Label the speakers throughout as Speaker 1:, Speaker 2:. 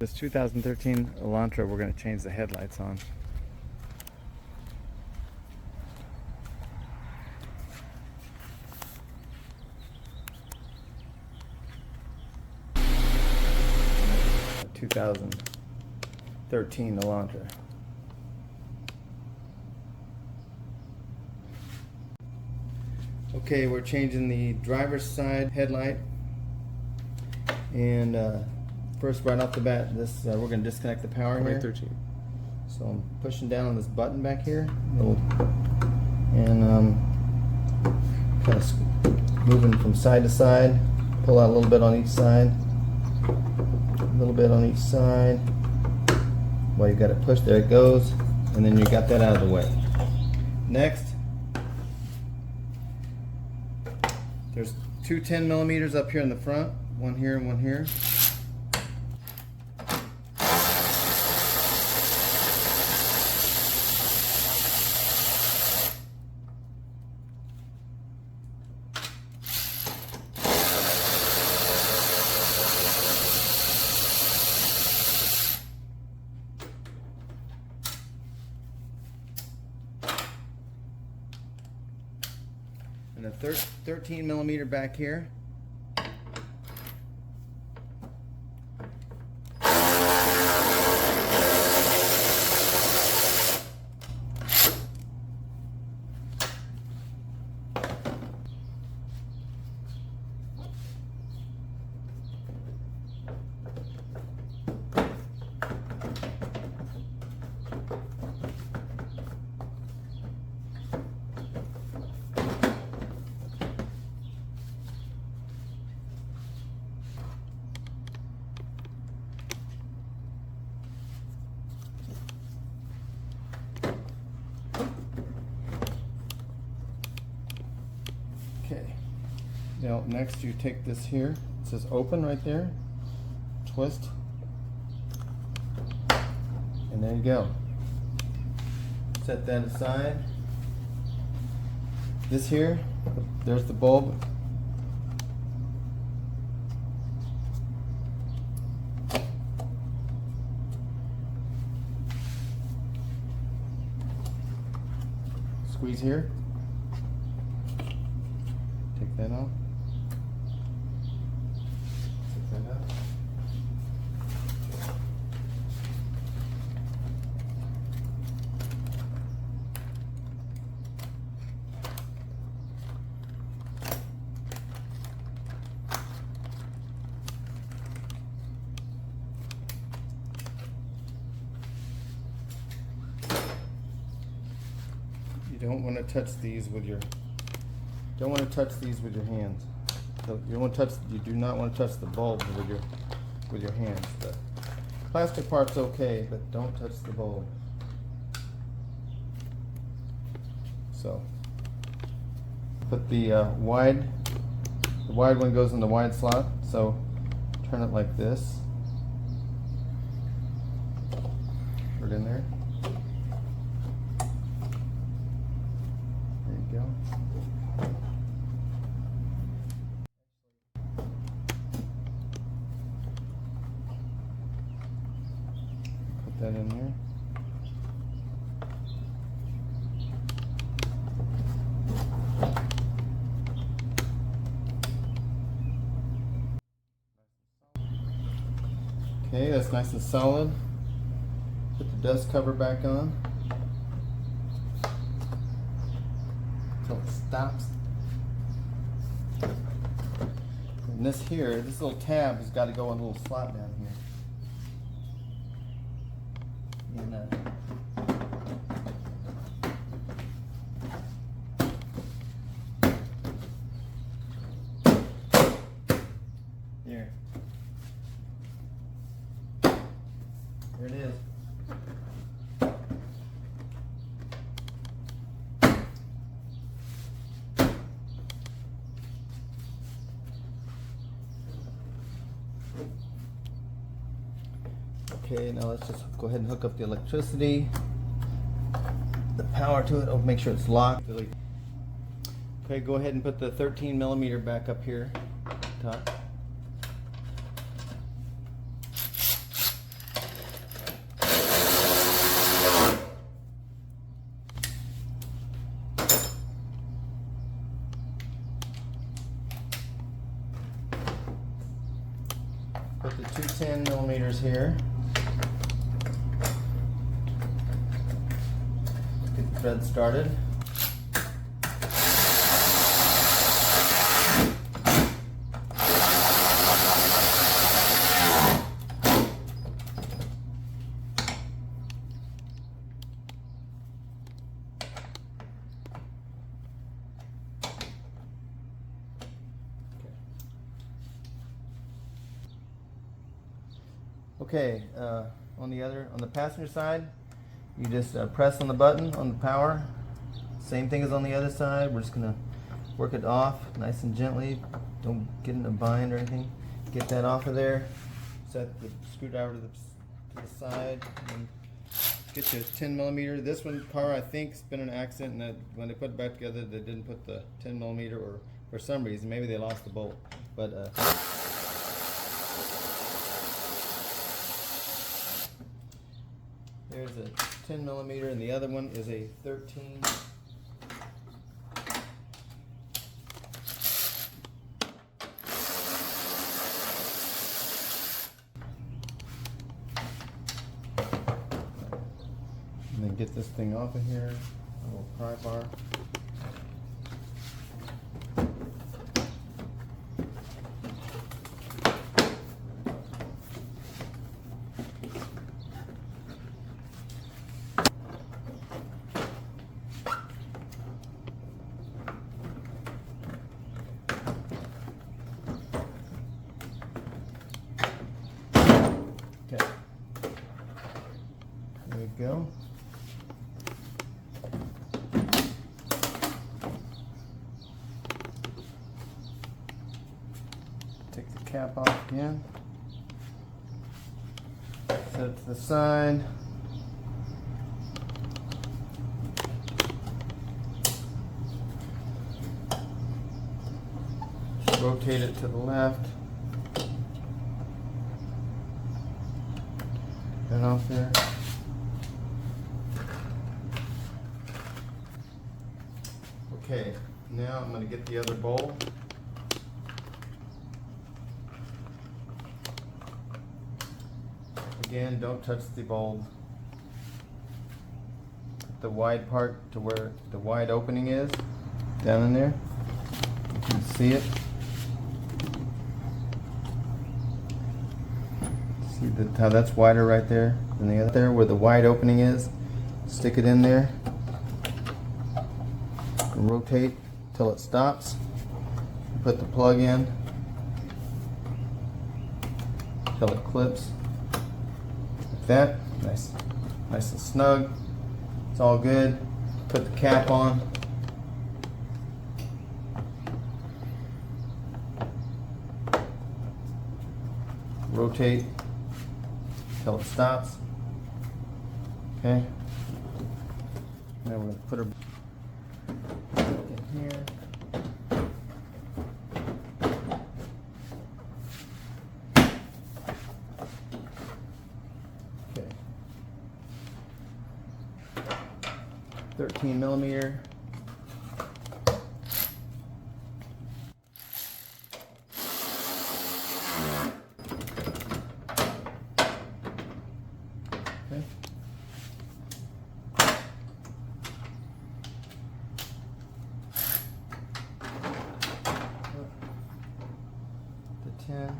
Speaker 1: This 2013 Elantra, we're going to change the headlights on. A 2013 Elantra. Okay, we're changing the driver's side headlight, and first, right off the bat, this we're going to disconnect the power here.
Speaker 2: 13.
Speaker 1: So I'm pushing down on this button back here, and kind of moving from side to side. Pull out a little bit on each side, a little bit on each side. Well, you got it pushed. There it goes, and then you got that out of the way. Next, there's two 10 millimeters up here in the front, one here and one here. And a 13 millimeter back here. Okay, now next you take this here, it says open right there, twist, and there you go. Set that aside. This here, there's the bulb. Squeeze here. Take that out. Take that out. You don't want to touch these with your hands. So you do not want to touch the bulb with your hands. The plastic part's okay, but don't touch the bulb. So put the wide one goes in the wide slot, so turn it like this. Put it in there. There you go. That in there. Okay, that's nice and solid. Put the dust cover back on until it stops. And this little tab has got to go in a little slot down here. And, here. There it is. Okay, now let's just go ahead and hook up the electricity, the power to it. Oh, make sure it's locked. Okay, go ahead and put the 13 millimeter back up here, top. Put the two 10 millimeters here. Get the thread started. Okay, on the passenger side, you just press on the button on the power. Same thing as on the other side. We're just gonna work it off nice and gently. Don't get in a bind or anything. Get that off of there. Set the screwdriver to the side. And get your 10 millimeter. This one car, I think, has been an accident, and that when they put it back together, they didn't put the 10 millimeter, or for some reason, maybe they lost the bolt. But there's a 10 millimeter, and the other one is a 13. And then get this thing off of here, a little pry bar. Okay, there we go. Take the cap off again. Set it to the side. Just rotate it to the left. That off there. Okay, now I'm going to get the other bowl. Again, don't touch the bulb. Put the wide part to where the wide opening is, down in there. You can see it. See how that's wider right there than the other there, where the wide opening is. Stick it in there. Rotate till it stops. Put the plug in till it clips. Like that. Nice and snug. It's all good. Put the cap on. Rotate till it stops. Okay. Now we're going to put her in here. Okay. 13 millimeter. Okay. The 10.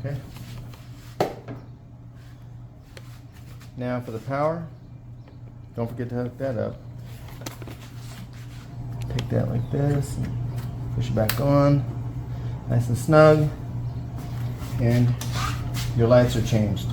Speaker 1: Okay. Now for the power, don't forget to hook that up. Take that like this, and push it back on, nice and snug, and your lights are changed.